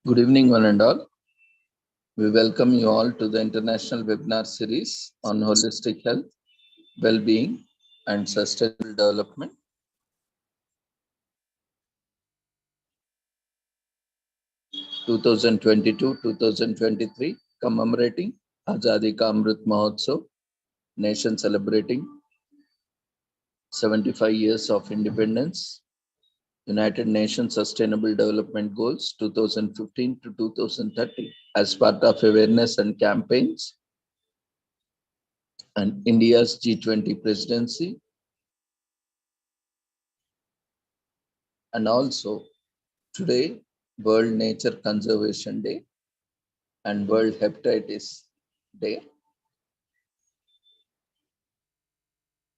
Good evening, one and all. We welcome you all to the international webinar series on holistic health, well-being, and sustainable development. (2022-2023) commemorating Azadi Ka Amrit Mahotsav, nation celebrating 75 years of independence. United Nations Sustainable Development Goals 2015 to 2030 as part of awareness and campaigns, and India's G20 presidency, and also today World Nature Conservation Day and World Hepatitis Day,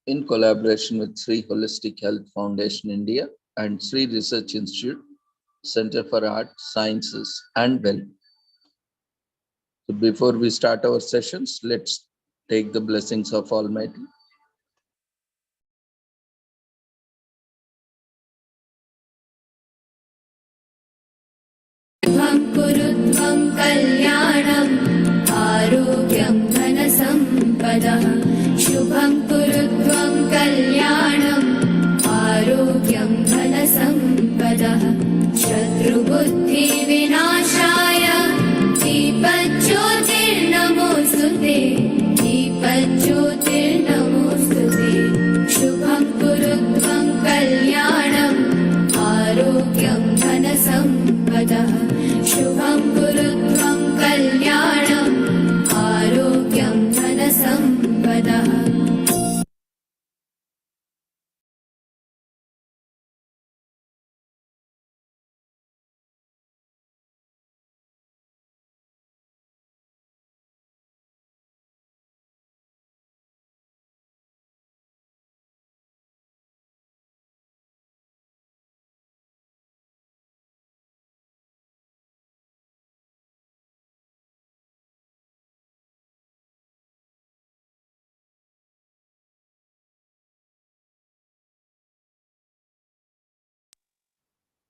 in collaboration with Sri Holistic Health Foundation India and Sri Research Institute, Center for Art, Sciences and Well-being. So before we start our sessions, let's take the blessings of Almighty. कुरुत्वं कल्याणम् आरोग्यं धनसम्पदः शुभं कुरुत्वं कल्याणम् आरोग्यं धनसम्पदः शत्रुबुद्धिविनाशाय दीपज्योतिर्नमोऽस्तुते दीपज्योतिर्नमोऽस्तुते शुभं कुरुत्वं कल्याणम् आरोग्यं धनसम्पदः शुभं कुरुत्वं कल्याणम् आरोग्यं धनसम्पदः.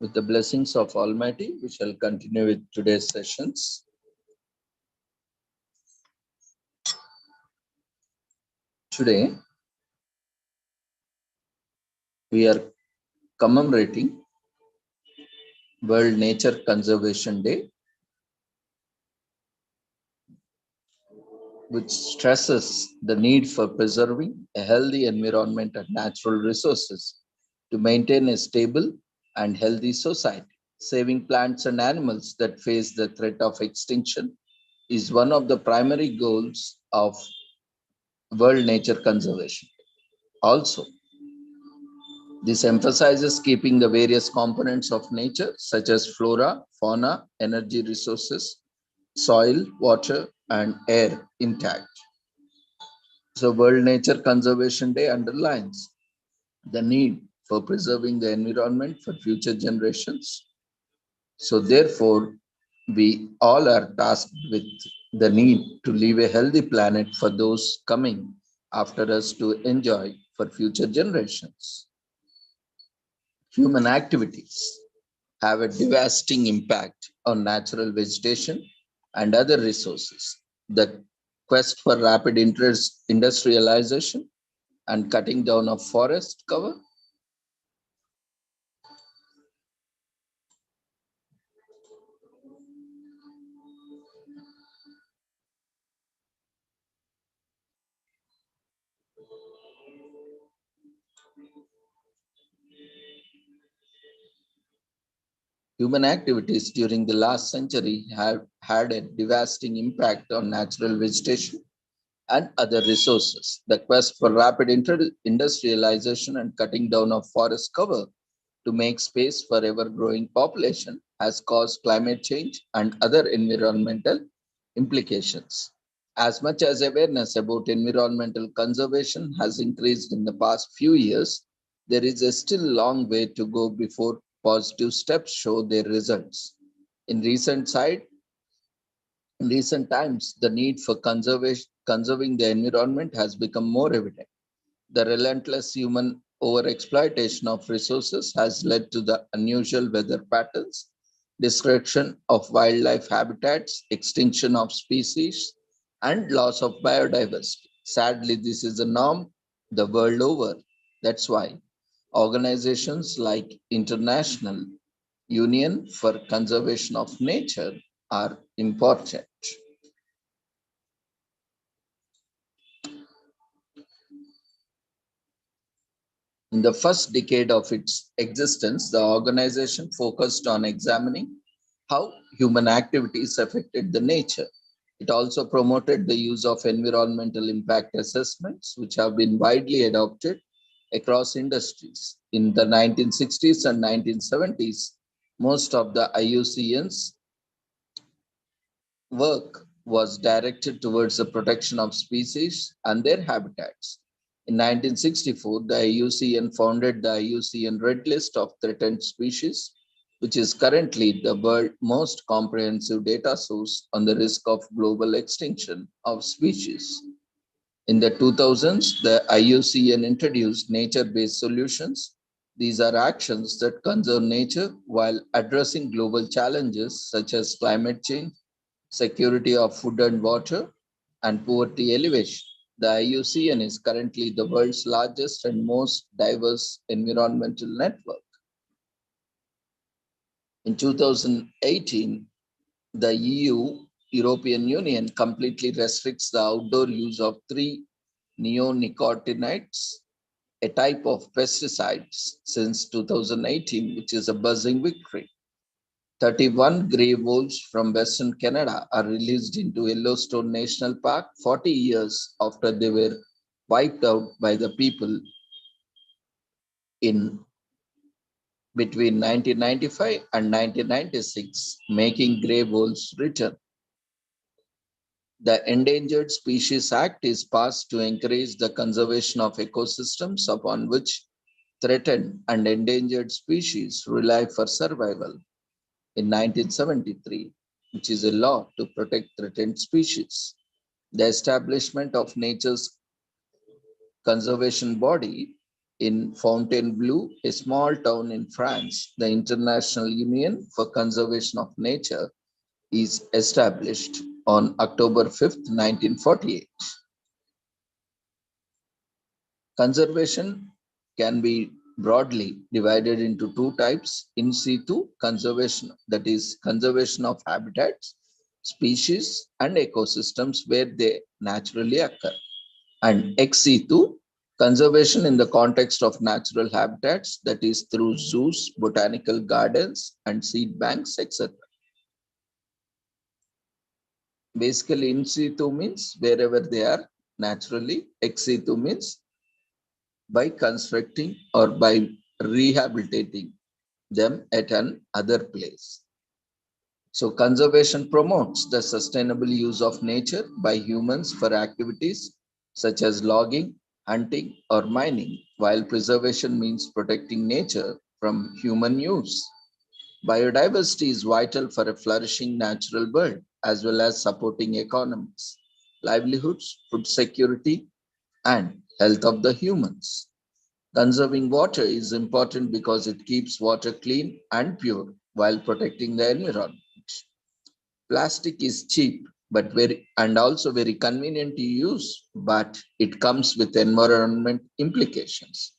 With the blessings of Almighty, we shall continue with today's sessions. Today, we are commemorating World Nature Conservation Day, which stresses the need for preserving a healthy environment and natural resources to maintain a stable and healthy society. Saving plants and animals that face the threat of extinction is one of the primary goals of World Nature Conservation. Also, this emphasizes keeping the various components of nature, such as flora, fauna, energy resources, soil, water, and air intact. So, World Nature Conservation Day underlines the need for preserving the environment for future generations. So therefore, we all are tasked with the need to leave a healthy planet for those coming after us to enjoy for future generations. Human activities have a devastating impact on natural vegetation and other resources. The quest for rapid industrialization and cutting down of forest cover Human activities during the last century have had a devastating impact on natural vegetation and other resources. The quest for rapid industrialization and cutting down of forest cover to make space for ever-growing population has caused climate change and other environmental implications. As much as awareness about environmental conservation has increased in the past few years, there is a still long way to go before positive steps show their results. In recent times, the need for conserving the environment has become more evident. The relentless human overexploitation of resources has led to the unusual weather patterns destruction of wildlife habitats, extinction of species, and loss of biodiversity. Sadly, this is a norm the world over. That's why organizations like International Union for Conservation of Nature are important. In the first decade of its existence, the organization focused on examining how human activities affected the nature. It also promoted the use of environmental impact assessments, which have been widely adopted across industries. In the 1960s and 1970s, most of the IUCN's work was directed towards the protection of species and their habitats. In 1964, the IUCN founded the IUCN Red List of Threatened Species, which is currently the world's most comprehensive data source on the risk of global extinction of species. In the 2000s, the IUCN introduced nature-based solutions. These are actions that conserve nature while addressing global challenges such as climate change, security of food and water, and poverty elevation. The IUCN is currently the world's largest and most diverse environmental network. In 2018, the European Union, completely restricts the outdoor use of three neonicotinoids, a type of pesticides, since 2018, which is a buzzing victory. 31 gray wolves from Western Canada are released into Yellowstone National Park 40 years after they were wiped out by the people in between 1995 and 1996, making gray wolves return. The Endangered Species Act is passed to encourage the conservation of ecosystems upon which threatened and endangered species rely for survival. In 1973, which is a law to protect threatened species. The establishment of nature's conservation body in Fontainebleau, a small town in France, the International Union for Conservation of Nature is established on October 5th, 1948. Conservation can be broadly divided into two types: in situ conservation, that is, conservation of habitats, species, and ecosystems where they naturally occur, and ex situ conservation in the context of natural habitats, that is, through zoos, botanical gardens, and seed banks, etc. Basically, in situ means wherever they are naturally, ex situ means by constructing or by rehabilitating them at an other place. So conservation promotes the sustainable use of nature by humans for activities such as logging, hunting, or mining, while preservation means protecting nature from human use. Biodiversity is vital for a flourishing natural world as well as supporting economies, livelihoods, food security, and health of the humans. Conserving water is important because it keeps water clean and pure while protecting the environment. Plastic is cheap but very and also very convenient to use, but it comes with environment implications.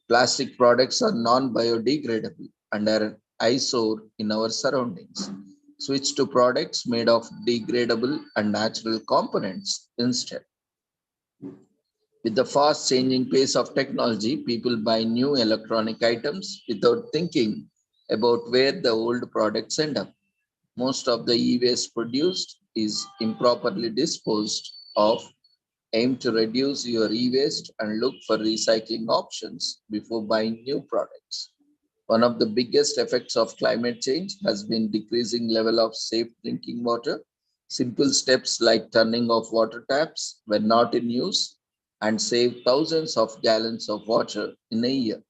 Plastic products are non-biodegradable and are an eyesore in our surroundings. Switch to products made of degradable and natural components instead. With the fast changing pace of technology, people buy new electronic items without thinking about where the old products end up. Most of the e-waste produced is improperly disposed of. Aim to reduce your e-waste and look for recycling options before buying new products. One of the biggest effects of climate change has been decreasing level of safe drinking water. Simple steps like turning off water taps when not in use and save thousands of gallons of water in a year.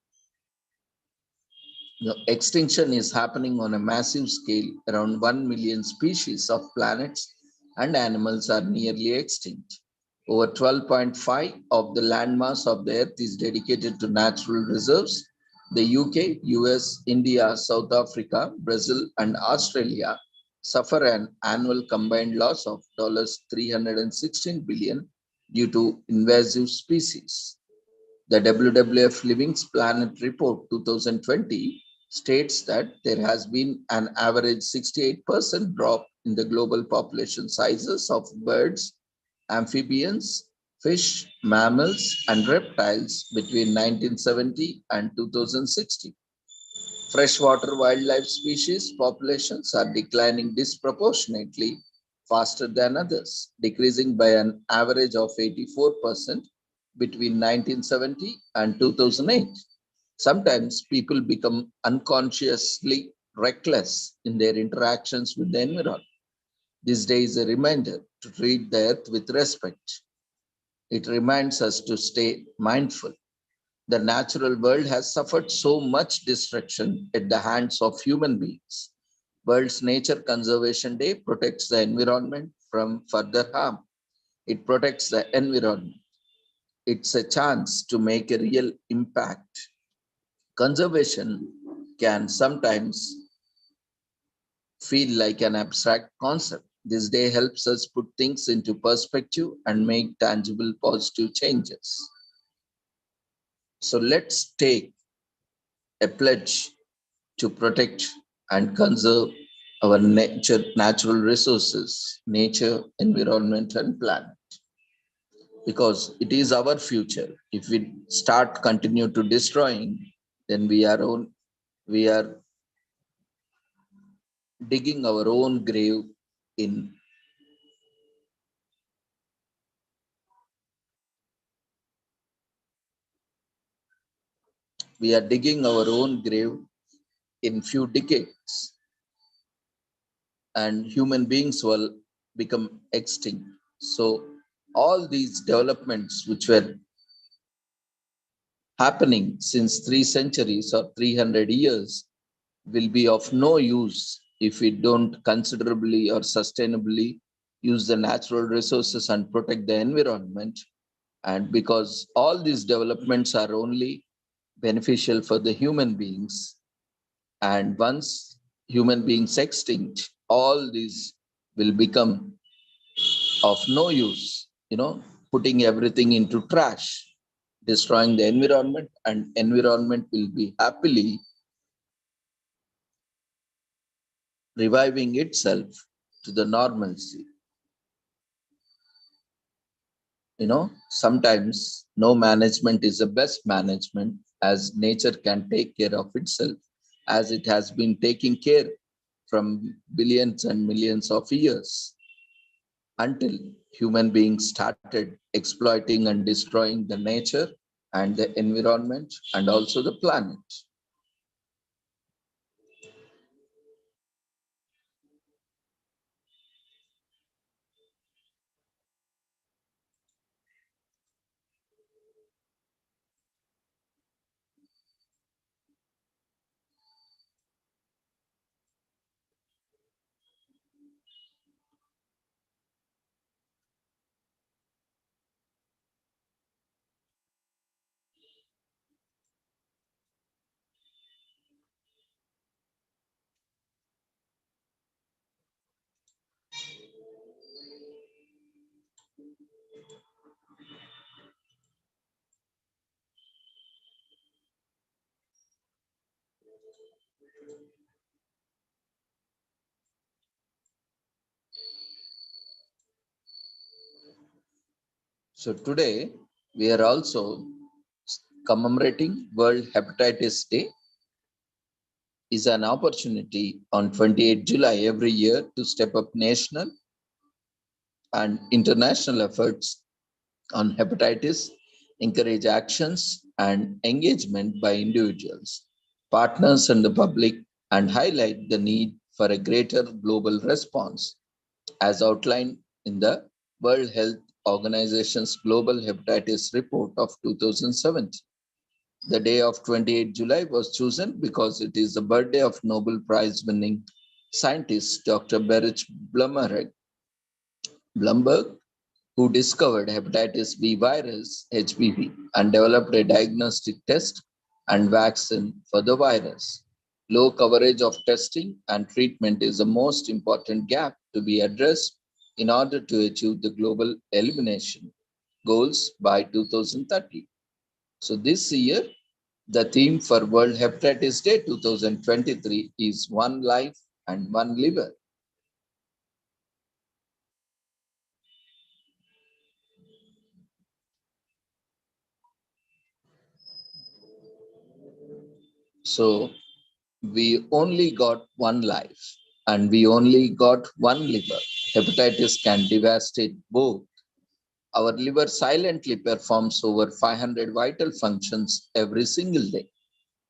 The extinction is happening on a massive scale. Around 1 million species of planets and animals are nearly extinct. Over 12.5 of the landmass of the earth is dedicated to natural reserves, The UK, US, India, South Africa, Brazil, and Australia suffer an annual combined loss of $316 billion due to invasive species. The WWF Living Planet Report 2020 states that there has been an average 68% drop in the global population sizes of birds, amphibians, fish, mammals, and reptiles between 1970 and 2060. Freshwater wildlife species populations are declining disproportionately faster than others, decreasing by an average of 84% between 1970 and 2008. Sometimes people become unconsciously reckless in their interactions with the environment. This day is a reminder to treat the earth with respect. It reminds us to stay mindful. The natural world has suffered so much destruction at the hands of human beings. World's Nature Conservation Day protects the environment from further harm. It protects the environment. It's a chance to make a real impact. Conservation can sometimes feel like an abstract concept. This day helps us put things into perspective and make tangible positive changes. So let's take a pledge to protect and conserve our natural resources, nature, environment, and planet, because it is our future. If we continue to destroying, then we are digging our own grave in. We are digging our own grave in few decades, and human beings will become extinct. So all these developments which were happening since 3 centuries or 300 years will be of no use if we don't considerably or sustainably use the natural resources and protect the environment. And because all these developments are only beneficial for the human beings, and once human beings extinct, all these will become of no use, putting everything into trash, destroying the environment, and environment will be happily reviving itself to the normalcy. Sometimes no management is the best management, as nature can take care of itself, as it has been taking care from billions and millions of years, until human beings started exploiting and destroying the nature and the environment and also the planet. So today we are also commemorating World Hepatitis Day. Is an opportunity on 28 July every year to step up national and international efforts on hepatitis, encourage actions and engagement by individuals, partners, and the public, and highlight the need for a greater global response, as outlined in the World Health Organization's Global Hepatitis Report of 2017. The day of 28 July was chosen because it is the birthday of Nobel Prize winning scientist Dr. Berich Blumberg, who discovered hepatitis B virus, HBV, and developed a diagnostic test and vaccine for the virus. Low coverage of testing and treatment is the most important gap to be addressed in order to achieve the global elimination goals by 2030. So this year, the theme for World Hepatitis Day 2023 is One Life and One Liver. So we only got one life and we only got one liver. Hepatitis can devastate both. Our liver silently performs over 500 vital functions every single day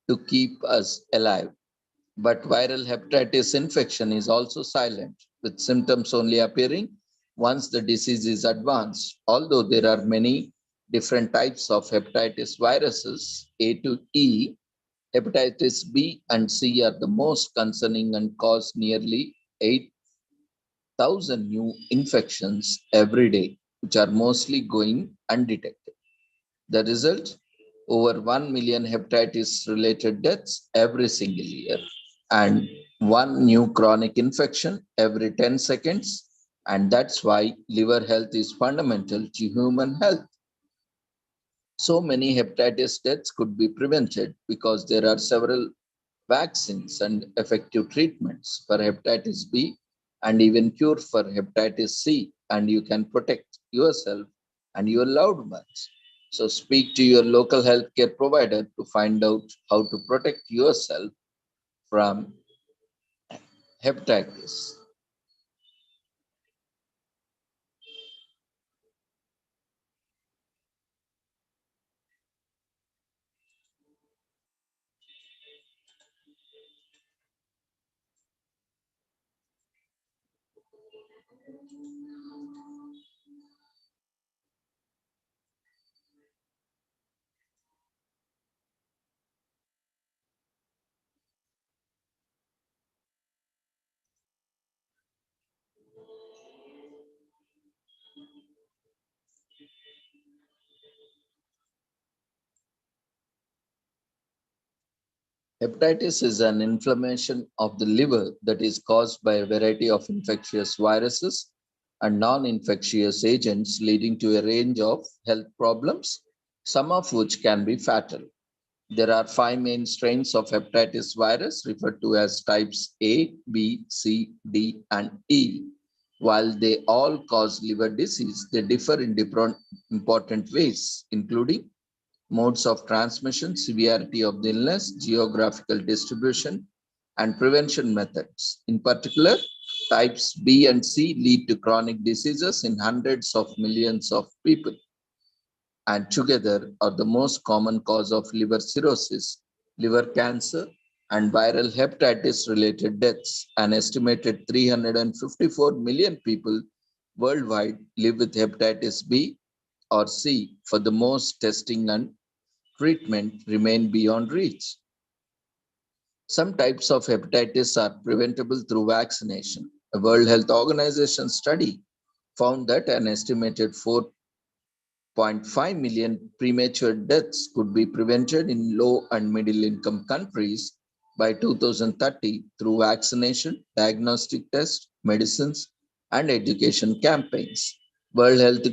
to keep us alive. But viral hepatitis infection is also silent, with symptoms only appearing once the disease is advanced. Although there are many different types of hepatitis viruses, A to E, hepatitis B and C are the most concerning and cause nearly 8,000 new infections every day, which are mostly going undetected. The result? Over 1 million hepatitis related deaths every single year, and one new chronic infection every 10 seconds. And that's why liver health is fundamental to human health. So many hepatitis deaths could be prevented because there are several vaccines and effective treatments for hepatitis B and even cure for hepatitis C, and you can protect yourself and your loved ones. So speak to your local healthcare provider to find out how to protect yourself from hepatitis. Hepatitis is an inflammation of the liver that is caused by a variety of infectious viruses and non-infectious agents leading to a range of health problems, some of which can be fatal. There are five main strains of hepatitis virus referred to as types A, B, C, D, and E. While they all cause liver disease, they differ in different important ways, including modes of transmission, severity of the illness, geographical distribution, and prevention methods. In particular, types B and C lead to chronic diseases in hundreds of millions of people and together are the most common cause of liver cirrhosis, liver cancer, and viral hepatitis related deaths. An estimated 354 million people worldwide live with hepatitis B or C for the most testing and treatment remain beyond reach. Some types of hepatitis are preventable through vaccination. A World Health Organization study found that an estimated 4.5 million premature deaths could be prevented in low and middle income countries by 2030 through vaccination, diagnostic tests, medicines, and education campaigns. World Health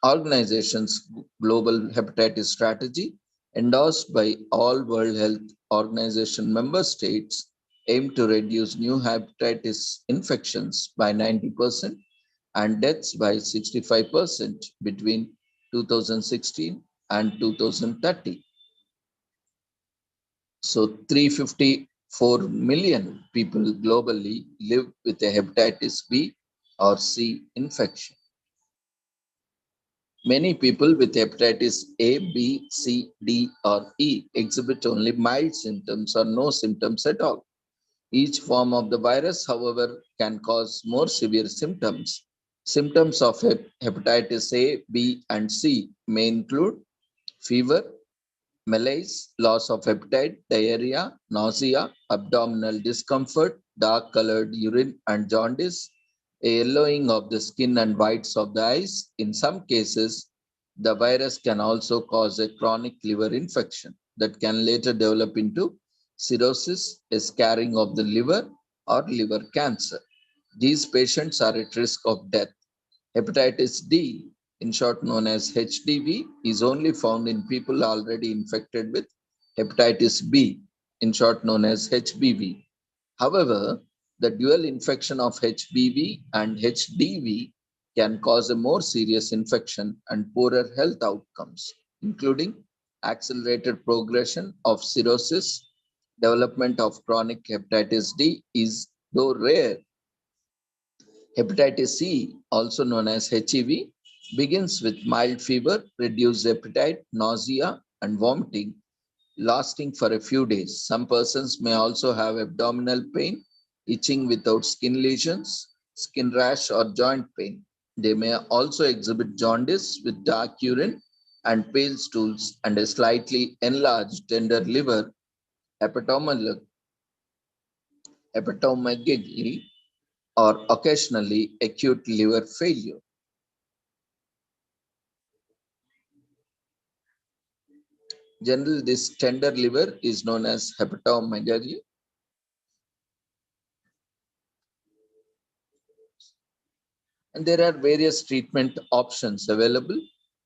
Organization's global hepatitis strategy, endorsed by all World Health Organization member states, aim to reduce new hepatitis infections by 90% and deaths by 65% between 2016 and 2030. So 354 million people globally live with a hepatitis B or C infection. Many people with hepatitis A, B, C, D, or E exhibit only mild symptoms or no symptoms at all. Each form of the virus, however, can cause more severe symptoms. Symptoms of hepatitis A, B, and C may include fever, malaise, loss of appetite, diarrhea, nausea, abdominal discomfort, dark colored urine, and jaundice, a yellowing of the skin and whites of the eyes. In some cases, The virus can also cause a chronic liver infection that can later develop into cirrhosis, a scarring of the liver, or liver cancer. These patients are at risk of death. Hepatitis D, in short known as HDV, is only found in people already infected with hepatitis B, in short known as HBV. However, the dual infection of HBV and HDV can cause a more serious infection and poorer health outcomes, including accelerated progression of cirrhosis. Development of chronic hepatitis D is, though rare. Hepatitis C, also known as HEV, begins with mild fever, reduced appetite, nausea, and vomiting, lasting for a few days. Some persons may also have abdominal pain, itching without skin lesions, skin rash, or joint pain. They may also exhibit jaundice with dark urine and pale stools and a slightly enlarged tender liver, hepatomegaly, or occasionally acute liver failure. Generally, this tender liver is known as hepatomegaly. And there are various treatment options available.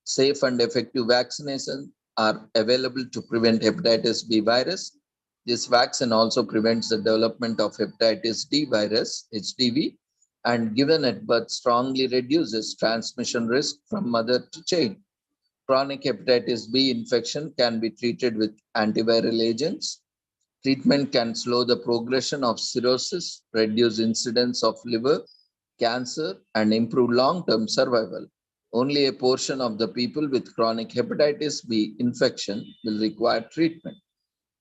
Safe and effective vaccinations are available to prevent hepatitis B virus. This vaccine also prevents the development of hepatitis D virus, HDV, and given at birth strongly reduces transmission risk from mother to child. Chronic hepatitis B infection can be treated with antiviral agents. Treatment can slow the progression of cirrhosis, reduce incidence of liver cancer, and improve long-term survival. Only a portion of the people with chronic hepatitis B infection will require treatment.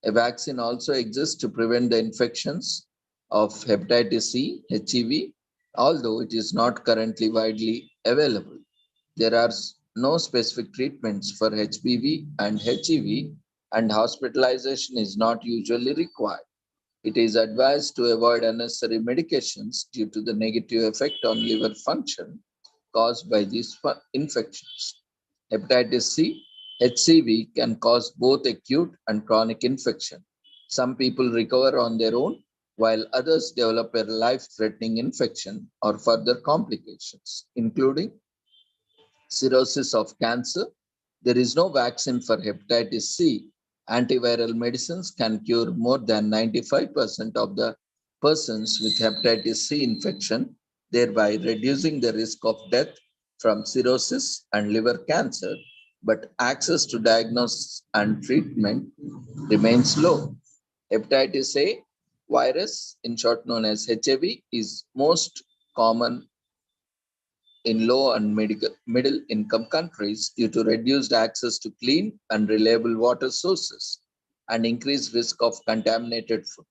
A vaccine also exists to prevent the infections of hepatitis C, HEV, although it is not currently widely available. There are no specific treatments for HBV and HEV, and hospitalization is not usually required. It is advised to avoid unnecessary medications due to the negative effect on liver function caused by these infections. Hepatitis C, HCV can cause both acute and chronic infection. Some people recover on their own, while others develop a life-threatening infection or further complications, including cirrhosis of cancer. There is no vaccine for hepatitis C. Antiviral medicines can cure more than 95% of the persons with hepatitis C infection, thereby reducing the risk of death from cirrhosis and liver cancer. But access to diagnosis and treatment remains low. Hepatitis A virus, in short known as HIV, is most common in low and middle income countries due to reduced access to clean and reliable water sources and increased risk of contaminated food.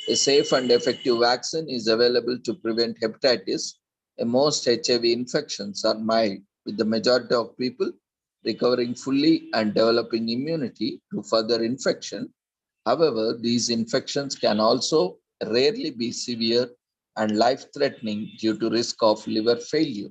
A safe and effective vaccine is available to prevent hepatitis, and most HIV infections are mild, with the majority of people recovering fully and developing immunity to further infection. However, these infections can also rarely be severe and life-threatening due to risk of liver failure.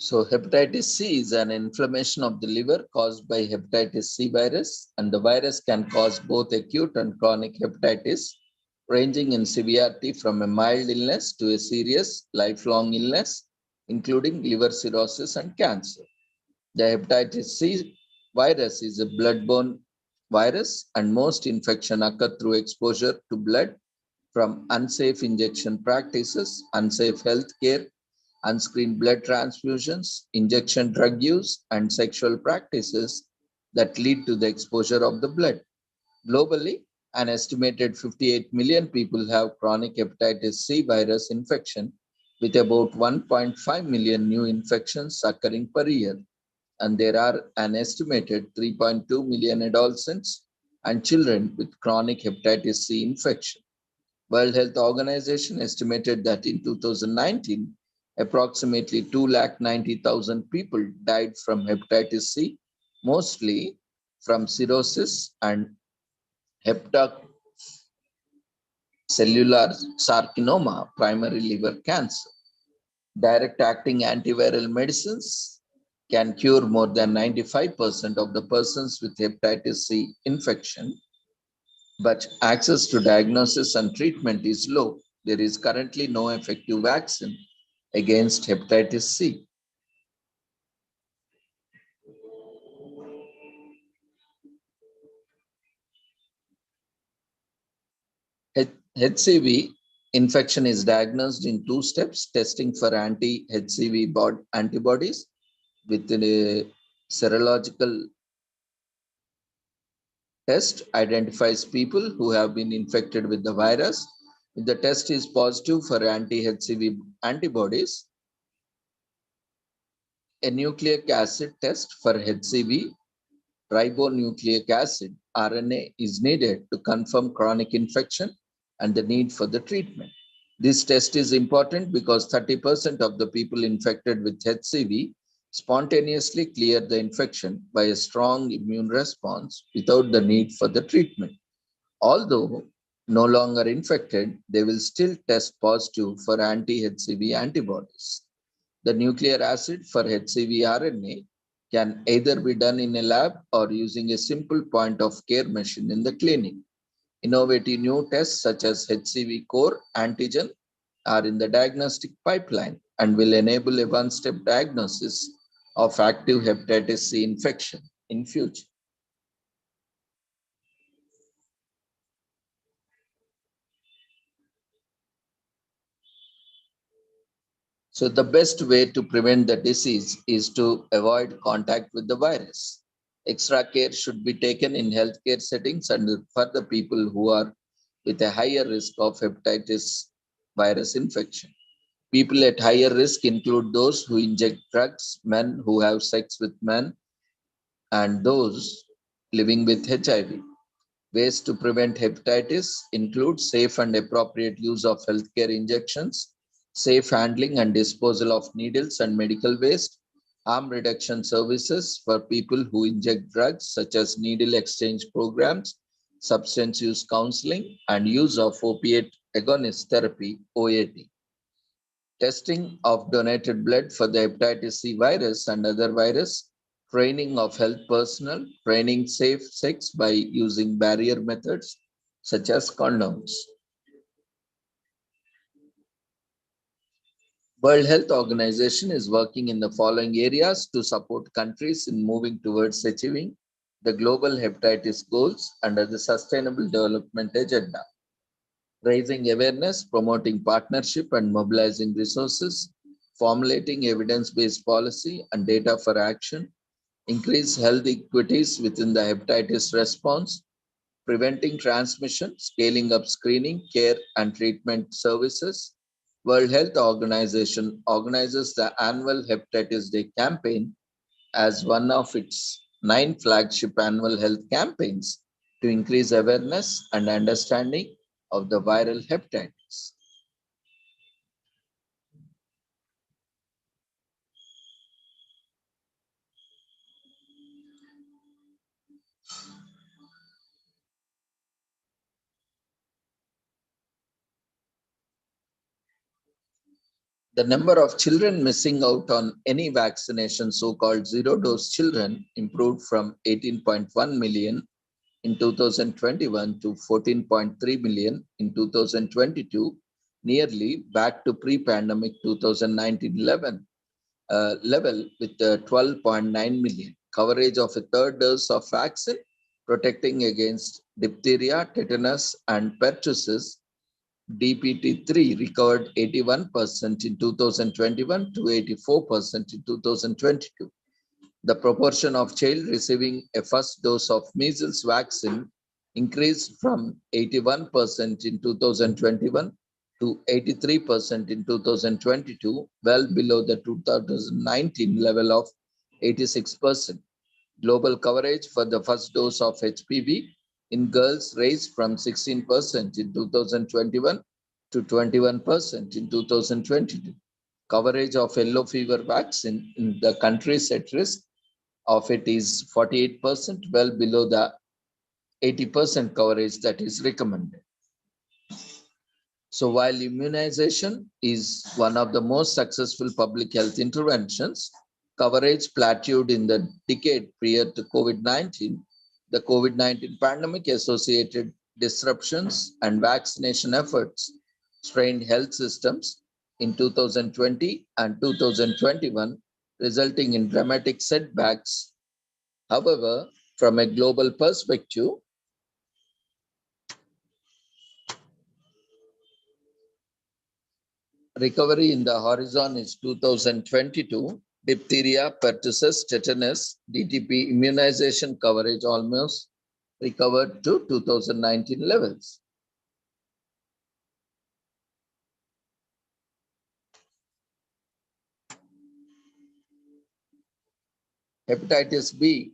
So hepatitis C is an inflammation of the liver caused by hepatitis C virus, and the virus can cause both acute and chronic hepatitis, ranging in severity from a mild illness to a serious lifelong illness, including liver cirrhosis and cancer. The hepatitis C virus is a bloodborne virus, and most infection occur through exposure to blood from unsafe injection practices, unsafe healthcare, unscreened blood transfusions, injection drug use, and sexual practices that lead to the exposure of the blood. Globally, an estimated 58 million people have chronic hepatitis C virus infection, with about 1.5 million new infections occurring per year. And there are an estimated 3.2 million adolescents and children with chronic hepatitis C infection. World Health Organization estimated that in 2019, approximately 290,000 people died from hepatitis C, mostly from cirrhosis and hepatocellular carcinoma, primary liver cancer. Direct acting antiviral medicines can cure more than 95% of the persons with hepatitis C infection, but access to diagnosis and treatment is low. There is currently no effective vaccine against hepatitis C. HCV infection is diagnosed in two steps: testing for anti-HCV antibodies within a serological test identifies people who have been infected with the virus. If the test is positive for anti-HCV antibodies, a nucleic acid test for HCV ribonucleic acid RNA is needed to confirm chronic infection and the need for the treatment. This test is important because 30% of the people infected with HCV spontaneously clear the infection by a strong immune response without the need for the treatment. Although no longer infected, they will still test positive for anti-HCV antibodies. The nucleic acid for HCV RNA can either be done in a lab or using a simple point of care machine in the clinic. Innovative new tests such as HCV core antigen are in the diagnostic pipeline and will enable a one-step diagnosis of active hepatitis C infection in future. So the best way to prevent the disease is to avoid contact with the virus. Extra care should be taken in healthcare settings and for the people who are with a higher risk of hepatitis virus infection. People at higher risk include those who inject drugs, men who have sex with men, and those living with HIV. Ways to prevent hepatitis include safe and appropriate use of healthcare injections, safe handling and disposal of needles and medical waste, harm reduction services for people who inject drugs, such as needle exchange programs, substance use counseling, and use of opiate agonist therapy, OAT. Testing of donated blood for the hepatitis C virus and other virus, training of health personnel, training safe sex by using barrier methods such as condoms. World Health Organization is working in the following areas to support countries in moving towards achieving the global hepatitis goals under the Sustainable Development Agenda. Raising awareness, promoting partnership and mobilizing resources, formulating evidence-based policy and data for action, increase health equities within the hepatitis response, preventing transmission, scaling up screening, care and treatment services. World Health Organization organizes the annual Hepatitis Day campaign as one of its 9 flagship annual health campaigns to increase awareness and understanding of the viral hepatitis. The number of children missing out on any vaccination, so-called zero-dose children, improved from 18.1 million in 2021 to 14.3 million in 2022, nearly back to pre-pandemic 2019-11 level with 12.9 million. Coverage of a third dose of vaccine protecting against diphtheria, tetanus, and pertussis DPT3 recovered 81% in 2021 to 84% in 2022. The proportion of children receiving a first dose of measles vaccine increased from 81% in 2021 to 83% in 2022, well below the 2019 level of 86%. Global coverage for the first dose of HPV in girls raised from 16% in 2021 to 21% in 2022. Coverage of yellow fever vaccine in the countries at risk of it is 48%, well below the 80% coverage that is recommended. So while immunization is one of the most successful public health interventions, coverage plateaued in the decade prior to COVID-19. The COVID-19 pandemic associated disruptions and vaccination efforts strained health systems in 2020 and 2021, resulting in dramatic setbacks. However, from a global perspective, recovery in the horizon is 2022. Diphtheria, pertussis, tetanus, DTP immunization coverage almost recovered to 2019 levels. Hepatitis B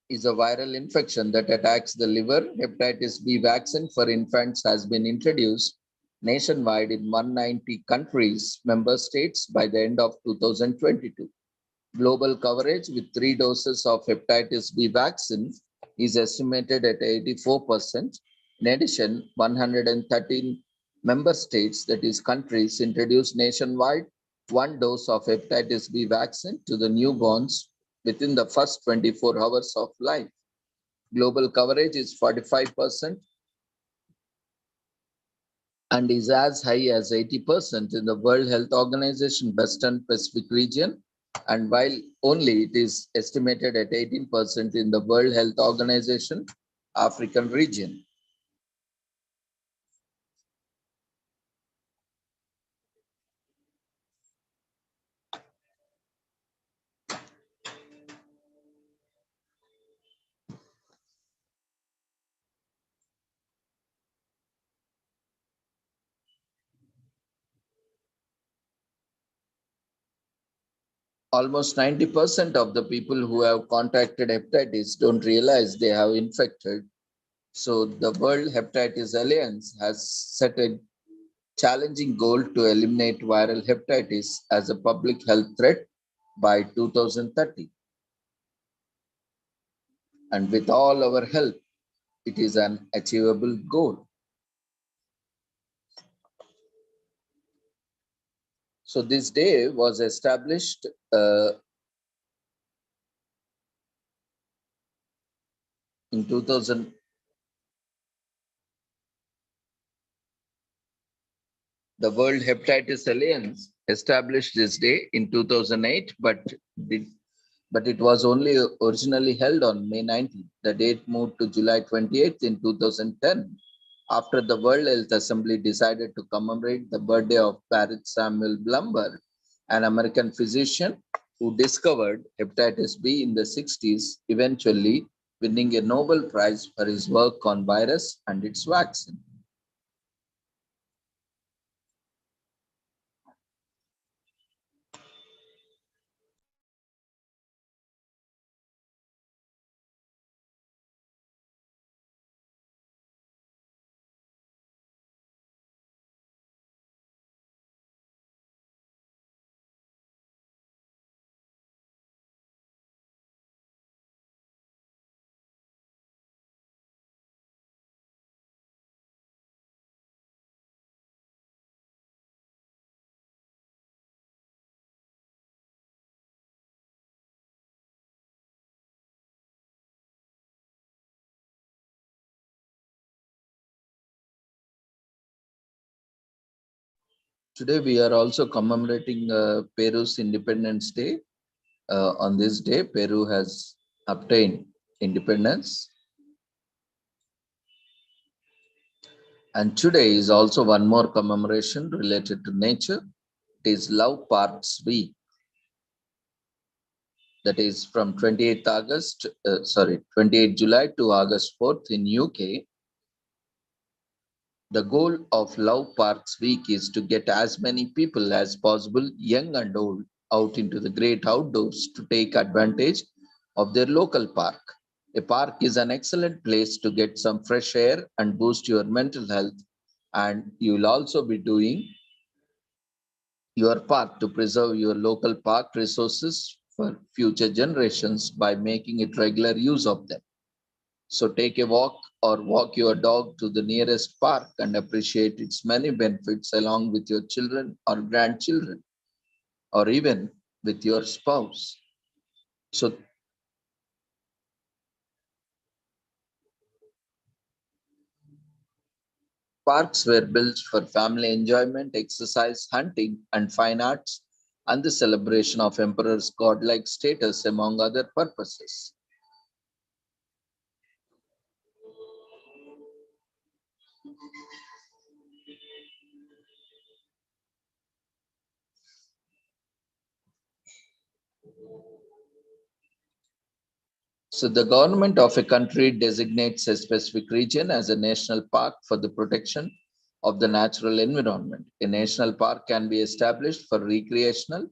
is a viral infection that attacks the liver. Hepatitis B vaccine for infants has been introduced nationwide in 190 countries, member states by the end of 2022. Global coverage with 3 doses of hepatitis B vaccine is estimated at 84%. In addition, 113 member states, that is countries, introduced nationwide 1 dose of hepatitis B vaccine to the newborns within the first 24 hours of life. Global coverage is 45% and is as high as 80% in the World Health Organization Western Pacific region, and while only it is estimated at 18% in the World Health Organization African region. Almost 90% of the people who have contracted hepatitis don't realize they have infected. So the World Hepatitis Alliance has set a challenging goal to eliminate viral hepatitis as a public health threat by 2030. And with all our help, it is an achievable goal. So this day was established in 2000. The World Hepatitis Alliance established this day in 2008, but it was only originally held on May 19th. The date moved to July 28th in 2010 after the World Health Assembly decided to commemorate the birthday of Barrett Samuel Blumberg, an American physician who discovered hepatitis B in the 60s, eventually winning a Nobel Prize for his work on virus and its vaccine. Today, we are also commemorating Peru's Independence Day. On this day, Peru has obtained independence. And today is also one more commemoration related to nature. It is Love Parks Week. That is from 28 July to August 4th in UK. The goal of Love Parks Week is to get as many people as possible, young and old, out into the great outdoors to take advantage of their local park. A park is an excellent place to get some fresh air and boost your mental health, and you will also be doing your part to preserve your local park resources for future generations by making it regular use of them. So take a walk or walk your dog to the nearest park and appreciate its many benefits along with your children or grandchildren or even with your spouse. So parks were built for family enjoyment, exercise, hunting, and fine arts, and the celebration of emperor's godlike status, among other purposes. So the government of a country designates a specific region as a national park for the protection of the natural environment. A national park can be established for recreational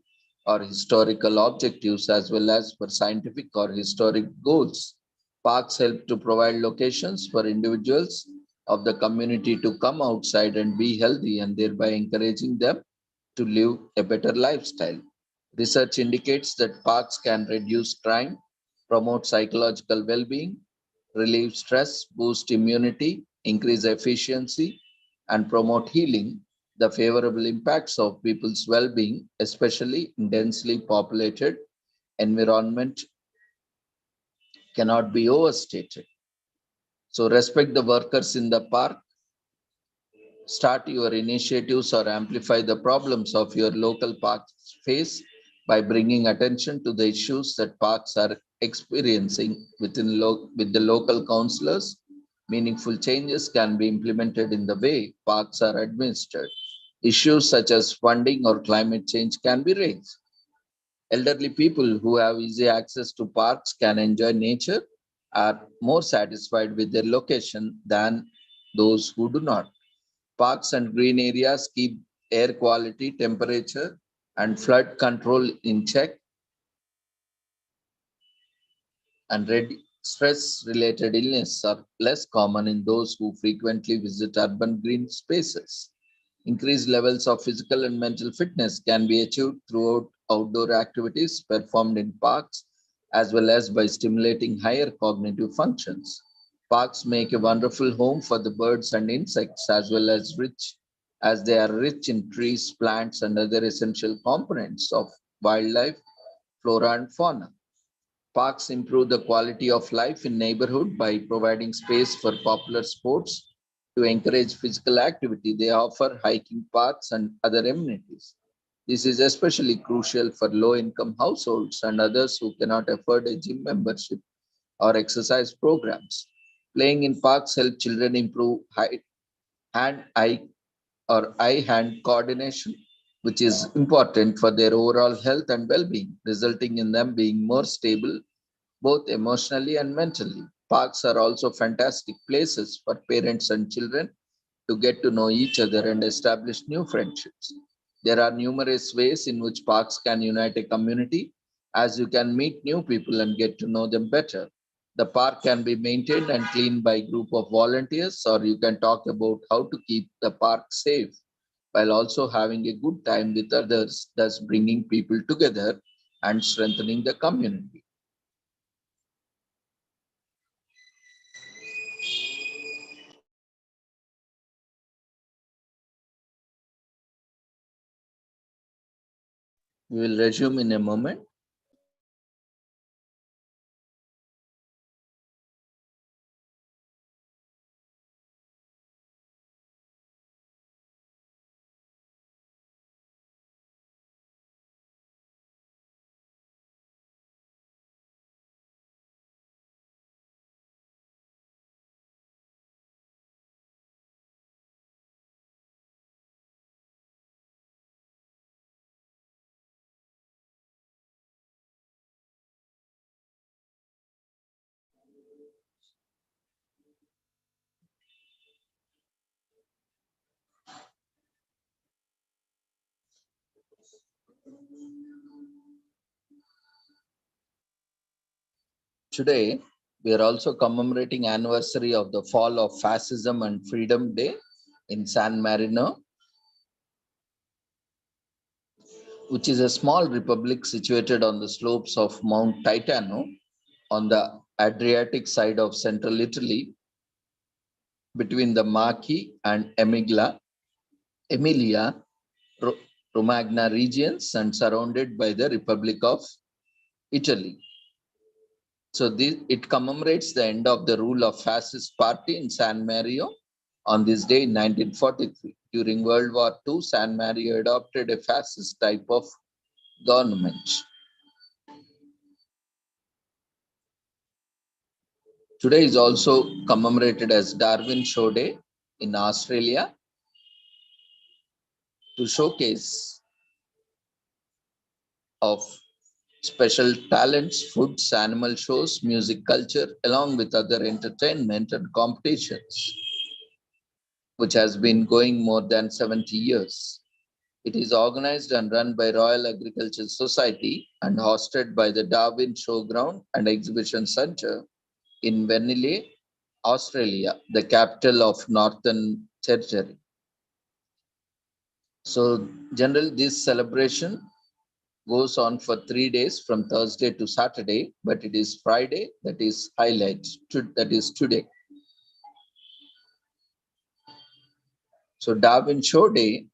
or historical objectives as well as for scientific or historic goals. Parks help to provide locations for individuals of the community to come outside and be healthy and thereby encouraging them to live a better lifestyle. Research indicates that parks can reduce crime, promote psychological well being, relieve stress, boost immunity, increase efficiency, and promote healing. The favorable impacts of people's well being, especially in densely populated environment, cannot be overstated. So, respect the workers in the park. Start your initiatives or amplify the problems of your local parks face by bringing attention to the issues that parks are experiencing with the local councillors. Meaningful changes can be implemented in the way parks are administered. Issues such as funding or climate change can be raised. Elderly people who have easy access to parks can enjoy nature, are more satisfied with their location than those who do not. Parks and green areas keep air quality, temperature, and flood control in check and stress related illness are less common in those who frequently visit urban green spaces. Increased levels of physical and mental fitness can be achieved throughout outdoor activities performed in parks as well as by stimulating higher cognitive functions. Parks make a wonderful home for the birds and insects as they are rich in trees, plants, and other essential components of wildlife, flora, and fauna. Parks improve the quality of life in neighborhood by providing space for popular sports to encourage physical activity. They offer hiking paths and other amenities. This is especially crucial for low-income households and others who cannot afford a gym membership or exercise programs. Playing in parks help children improve hand-eye or eye-hand coordination, which is important for their overall health and well-being, resulting in them being more stable both emotionally and mentally. Parks are also fantastic places for parents and children to get to know each other and establish new friendships. There are numerous ways in which parks can unite a community as you can meet new people and get to know them better. The park can be maintained and cleaned by a group of volunteers, or you can talk about how to keep the park safe while also having a good time with others, thus bringing people together and strengthening the community. We will resume in a moment. Today, We are also commemorating anniversary of the fall of fascism and freedom day in San Marino, which is a small republic situated on the slopes of Mount Titano on the Adriatic side of central Italy between the Marche and Emilia Romagna regions and surrounded by the Republic of Italy. So it commemorates the end of the rule of fascist party in San Mario on this day in 1943. During World War II, San Mario adopted a fascist type of government. Today is also commemorated as Darwin Show Day in Australia to showcase of special talents, foods, animal shows, music culture, along with other entertainment and competitions, which has been going more than 70 years. It is organized and run by Royal Agricultural Society and hosted by the Darwin Showground and Exhibition Centre in Venile, Australia, the capital of Northern Territory. So, generally, this celebration goes on for 3 days from Thursday to Saturday, but it is Friday that is highlight, that is today. So Darwin Show Day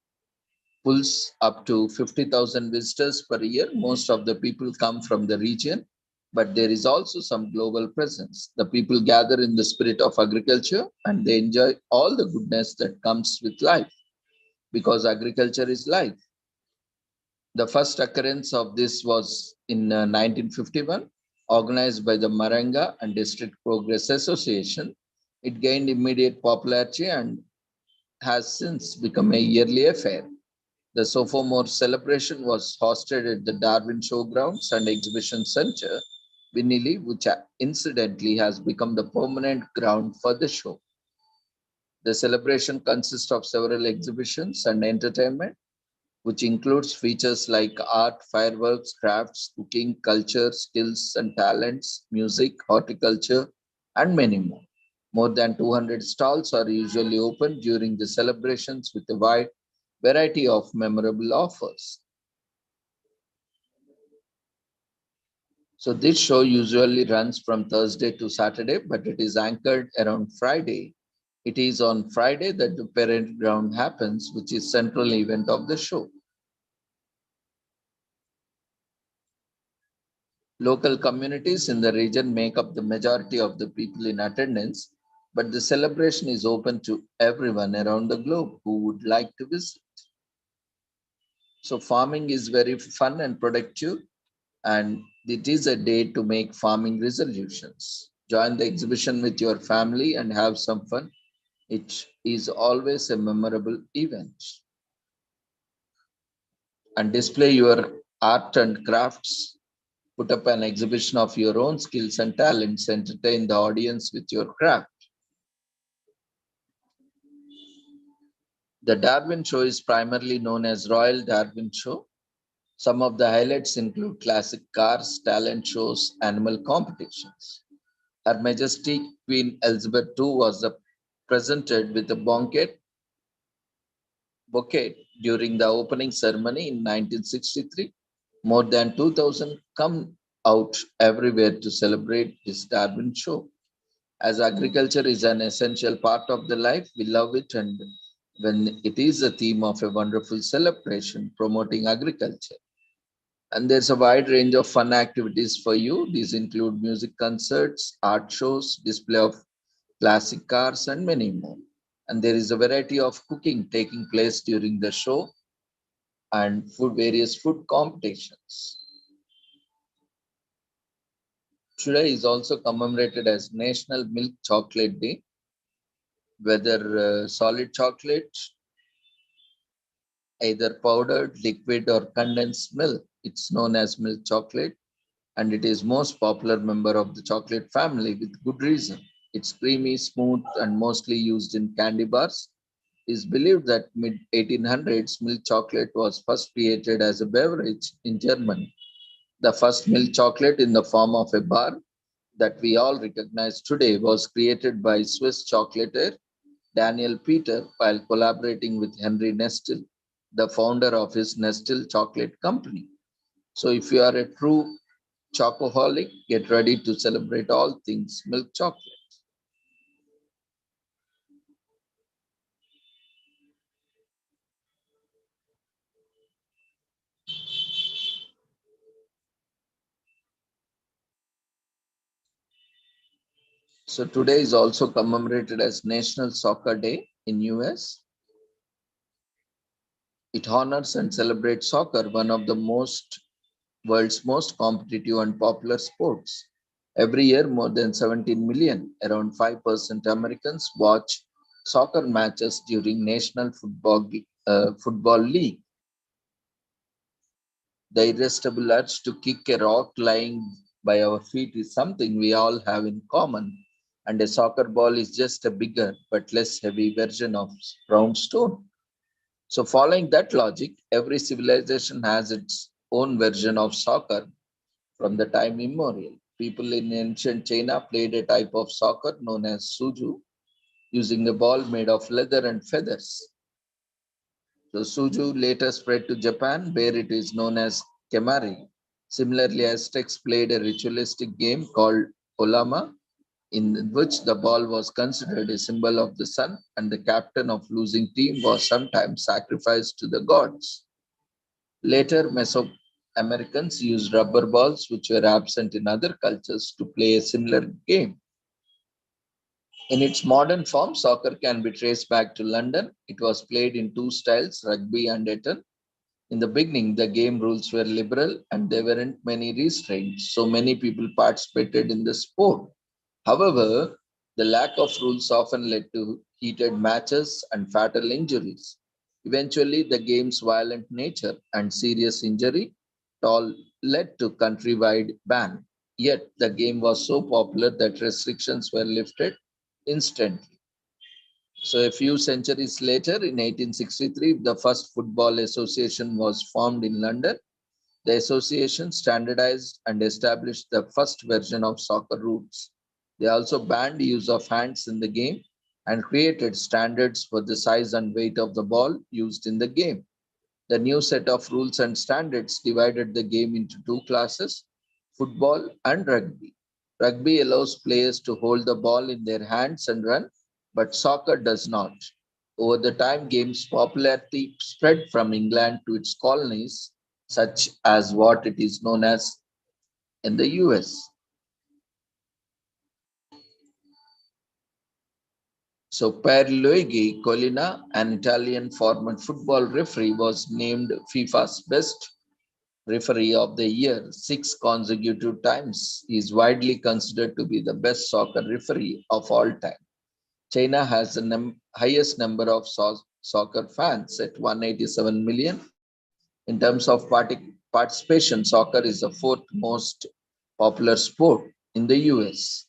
pulls up to 50,000 visitors per year. Most of the people come from the region, but there is also some global presence. The people gather in the spirit of agriculture and they enjoy all the goodness that comes with life because agriculture is life. The first occurrence of this was in 1951, organized by the Maranga and District Progress Association. It gained immediate popularity and has since become a yearly affair. The sophomore celebration was hosted at the Darwin Showgrounds and Exhibition Center, Vinili, which incidentally has become the permanent ground for the show. The celebration consists of several exhibitions and entertainment, which includes features like art, fireworks, crafts, cooking, culture, skills and talents, music, horticulture, and many more. More than 200 stalls are usually open during the celebrations with a wide variety of memorable offers. So this show usually runs from Thursday to Saturday, but it is anchored around Friday. It is on Friday that the parade ground happens, which is central event of the show. Local communities in the region make up the majority of the people in attendance, but the celebration is open to everyone around the globe who would like to visit. So farming is very fun and productive, and it is a day to make farming resolutions. Join the exhibition with your family and have some fun. It is always a memorable event. And display your art and crafts. Put up an exhibition of your own skills and talents. Entertain the audience with your craft. The Darwin Show is primarily known as Royal Darwin Show. Some of the highlights include classic cars, talent shows, animal competitions. Her Majesty Queen Elizabeth II was presented with a bouquet during the opening ceremony in 1963. More than 2,000 come out everywhere to celebrate this Darwin Show. As agriculture is an essential part of the life, we love it, and when it is a theme of a wonderful celebration promoting agriculture. And there's a wide range of fun activities for you. These include music concerts, art shows, display of classic cars, and many more. And there is a variety of cooking taking place during the show and various food competitions. Today is also commemorated as National Milk Chocolate Day, whether solid chocolate, either powdered, liquid, or condensed milk. It's known as milk chocolate, and it is most popular member of the chocolate family with good reason. It's creamy, smooth, and mostly used in candy bars. It's believed that mid 1800s milk chocolate was first created as a beverage in Germany. The first milk chocolate in the form of a bar that we all recognize today was created by Swiss chocolatier Daniel Peter while collaborating with Henry Nestle, the founder of his Nestle Chocolate Company. So, if you are a true chocoholic, get ready to celebrate all things milk chocolate. So, today is also commemorated as National Soccer Day in US. It honors and celebrates soccer, one of the world's most competitive and popular sports. Every year, more than 17 million, around 5% Americans watch soccer matches during National Football League. The irresistible urge to kick a rock lying by our feet is something we all have in common, and a soccer ball is just a bigger but less heavy version of round stone. So, following that logic, every civilization has its own version of soccer from the time immemorial. People in ancient China played a type of soccer known as suju, using a ball made of leather and feathers. So suju later spread to Japan, where it is known as kemari. Similarly, Aztecs played a ritualistic game called olama, in which the ball was considered a symbol of the sun, and the captain of losing team was sometimes sacrificed to the gods. Later, Mesoamericans used rubber balls, which were absent in other cultures, to play a similar game. In its modern form, soccer can be traced back to London. It was played in two styles, rugby and Eton. In the beginning, the game rules were liberal and there weren't many restraints, so many people participated in the sport. However, the lack of rules often led to heated matches and fatal injuries. Eventually, the game's violent nature and serious injury all led to countrywide ban. Yet, the game was so popular that restrictions were lifted instantly. So, a few centuries later, in 1863, the first football association was formed in London. The association standardized and established the first version of soccer rules. They also banned use of hands in the game and created standards for the size and weight of the ball used in the game. The new set of rules and standards divided the game into two classes, football and rugby. Rugby allows players to hold the ball in their hands and run, but soccer does not. Over the time, game's popularity spread from England to its colonies, such as what it is known as in the US. So Pierluigi Collina, an Italian former football referee, was named FIFA's best referee of the year 6 consecutive times. He is widely considered to be the best soccer referee of all time. China has the highest number of soccer fans at 187 million. In terms of participation, soccer is the fourth most popular sport in the US.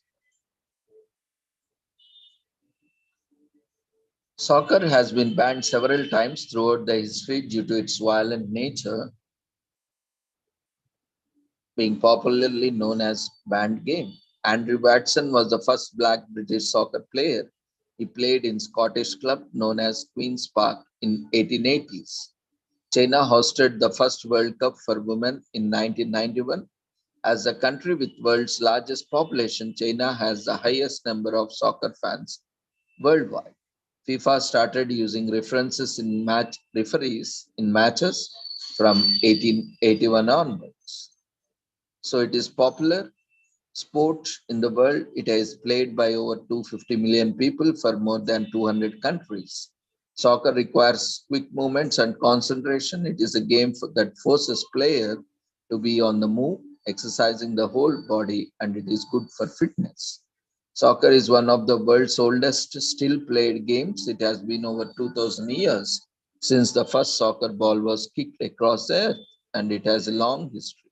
Soccer has been banned several times throughout the history due to its violent nature, being popularly known as banned game. Andrew Watson was the first black British soccer player. He played in Scottish club known as Queen's Park in 1880s. China hosted the first World Cup for women in 1991. As a country with world's largest population, China has the highest number of soccer fans worldwide. FIFA started using references in match referees in matches from 1881 onwards. So it is popular sport in the world. It is played by over 250 million people for more than 200 countries. Soccer requires quick movements and concentration. It is a game that forces player to be on the move, exercising the whole body, and it is good for fitness. Soccer is one of the world's oldest still played games. It has been over 2000 years since the first soccer ball was kicked across the earth, and it has a long history.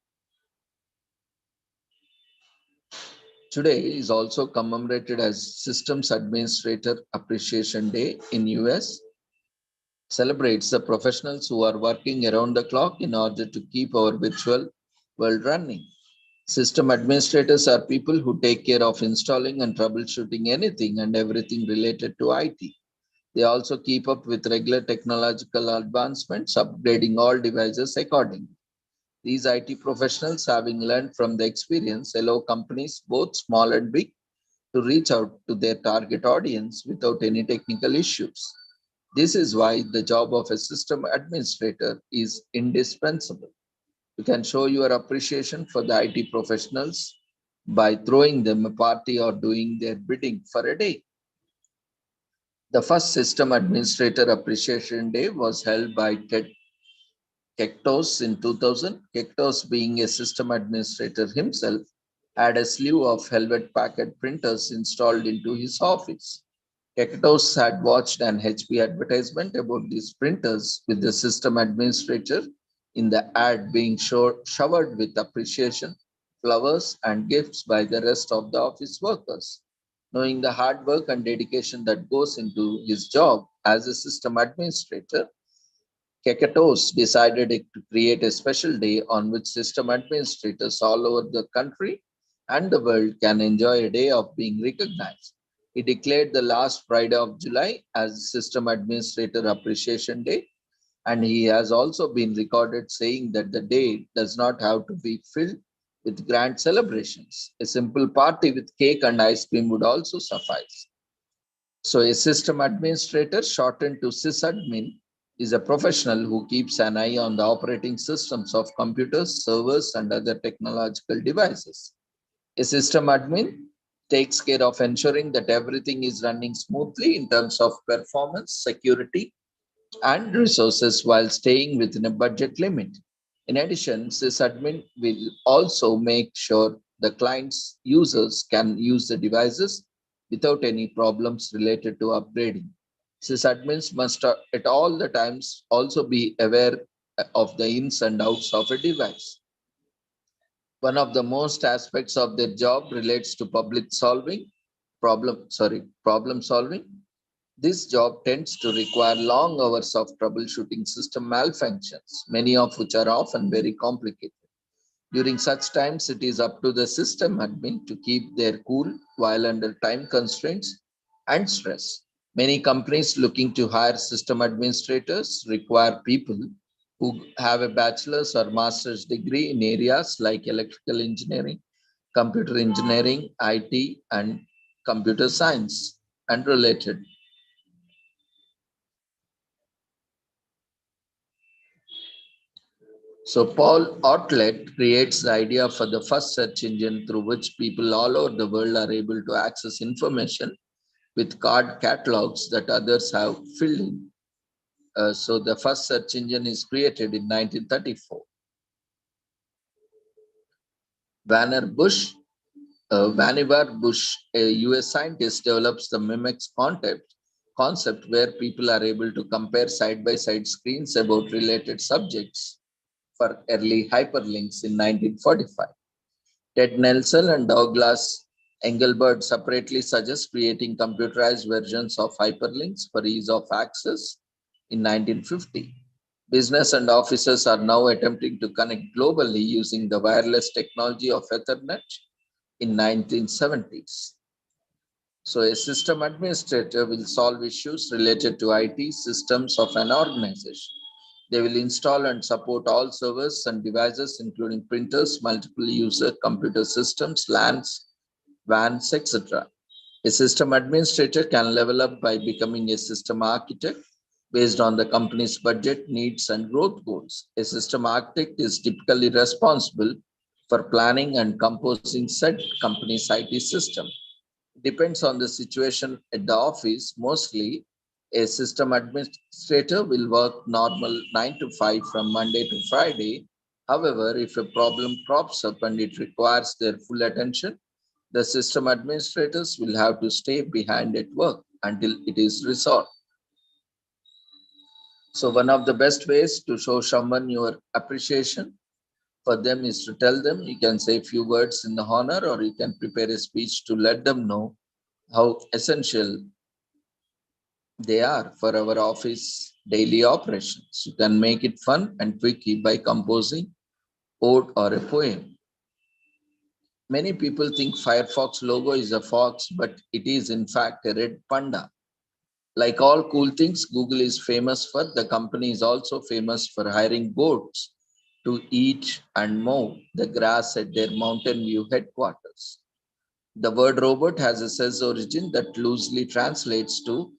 Today is also commemorated as Systems Administrator Appreciation Day in US, celebrates the professionals who are working around the clock in order to keep our virtual world running. System administrators are people who take care of installing and troubleshooting anything and everything related to IT. They also keep up with regular technological advancements, upgrading all devices accordingly. These IT professionals, having learned from the experience, allow companies, both small and big, to reach out to their target audience without any technical issues. This is why the job of a system administrator is indispensable. You can show your appreciation for the IT professionals by throwing them a party or doing their bidding for a day. The first System Administrator Appreciation Day was held by Ted Kektos in 2000. Kektos, being a system administrator himself, had a slew of Helvet Packet printers installed into his office. Kektos had watched an HP advertisement about these printers, with the system administrator in the ad being showered with appreciation, flowers, and gifts by the rest of the office workers. Knowing the hard work and dedication that goes into his job as a system administrator, Kekatos decided to create a special day on which system administrators all over the country and the world can enjoy a day of being recognized. He declared the last Friday of July as System Administrator Appreciation Day, and he has also been recorded saying that the day does not have to be filled with grand celebrations. A simple party with cake and ice cream would also suffice. So, a system administrator, shortened to sysadmin, is a professional who keeps an eye on the operating systems of computers, servers, and other technological devices. A system admin takes care of ensuring that everything is running smoothly in terms of performance, security, and resources while staying within a budget limit. In addition, sysadmin will also make sure the client's users can use the devices without any problems related to upgrading. Sysadmins must at all the times also be aware of the ins and outs of a device. One of the most aspects of their job relates to problem solving. This job tends to require long hours of troubleshooting system malfunctions, many of which are often very complicated. During such times, it is up to the system admin to keep their cool while under time constraints and stress. Many companies looking to hire system administrators require people who have a bachelor's or master's degree in areas like electrical engineering, computer engineering, IT, and computer science and related. So Paul Outlet creates the idea for the first search engine through which people all over the world are able to access information with card catalogs that others have filled in. So the first search engine is created in 1934. Vannevar Bush, Vannevar Bush, a US scientist, develops the Mimics concept where people are able to compare side-by-side screens about related subjects for early hyperlinks in 1945. Ted Nelson and Douglas Engelbart separately suggest creating computerized versions of hyperlinks for ease of access in 1950. Business and offices are now attempting to connect globally using the wireless technology of Ethernet in 1970s. So a system administrator will solve issues related to IT systems of an organization. They will install and support all servers and devices, including printers, multiple user computer systems, LANs, WANs, etc. A system administrator can level up by becoming a system architect based on the company's budget, needs, and growth goals. A system architect is typically responsible for planning and composing said company's IT system. Depends on the situation at the office. Mostly, a system administrator will work normal 9 to 5 from Monday to Friday. However, if a problem crops up and it requires their full attention, the system administrators will have to stay behind at work until it is resolved. So, one of the best ways to show someone your appreciation for them is to tell them. You can say a few words in the honor, or you can prepare a speech to let them know how essential they are for our office daily operations. You can make it fun and quickie by composing ode or a poem. Many people think Firefox logo is a fox, but it is in fact a red panda. Like all cool things, Google is famous for. The company is also famous for hiring goats to eat and mow the grass at their Mountain View headquarters. The word robot has a sense origin that loosely translates to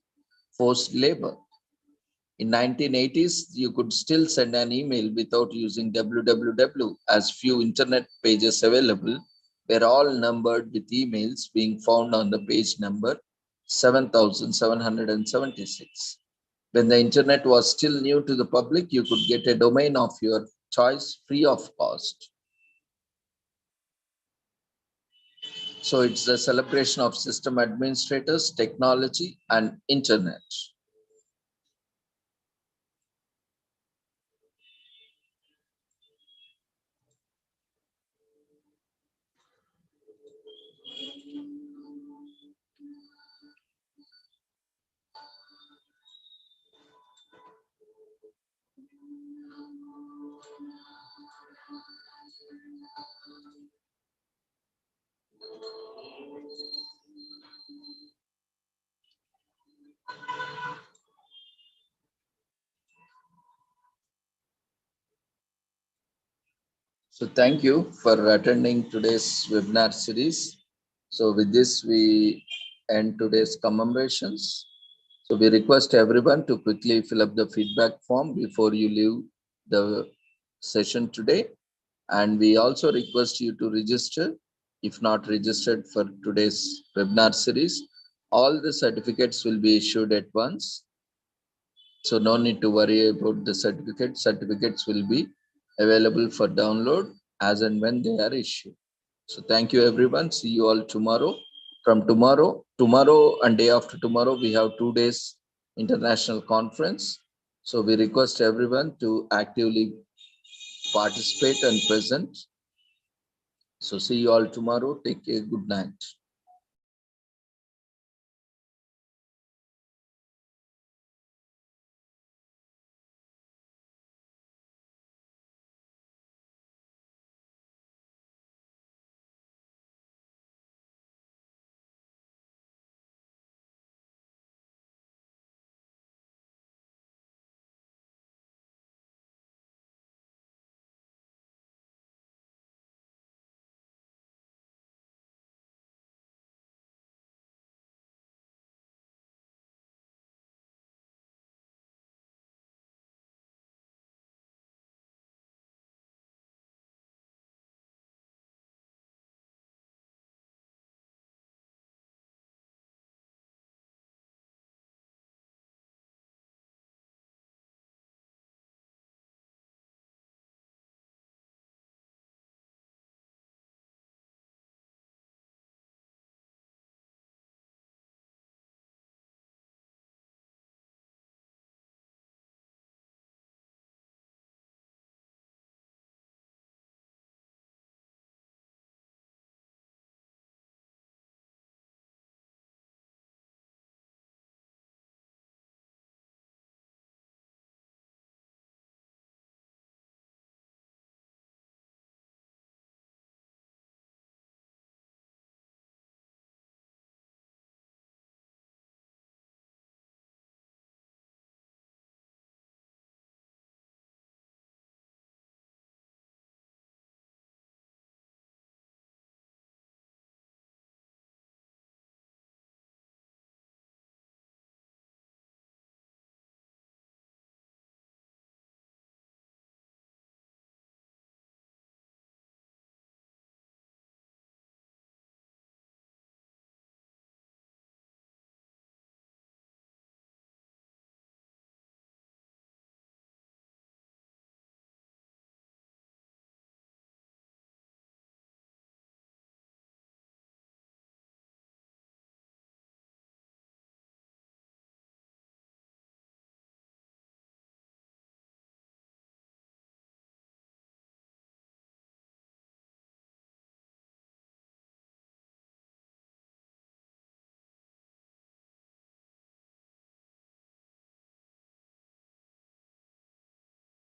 forced labor. In 1980s, you could still send an email without using www, as few internet pages available were all numbered with emails being found on the page number 7776. When the internet was still new to the public, you could get a domain of your choice free of cost. So it's a celebration of system administrators, technology, and internet. So thank you for attending today's webinar series. So with this, we end today's commemorations. So we request everyone to quickly fill up the feedback form before you leave the session today. And we also request you to register, if not registered for today's webinar series. All the certificates will be issued at once. So no need to worry about the certificates. Certificates will be available for download as and when they are issued. So thank you everyone. See you all tomorrow. From tomorrow and day after tomorrow, we have 2 days international conference. So we request everyone to actively participate and present. So see you all tomorrow. Take care. Good night.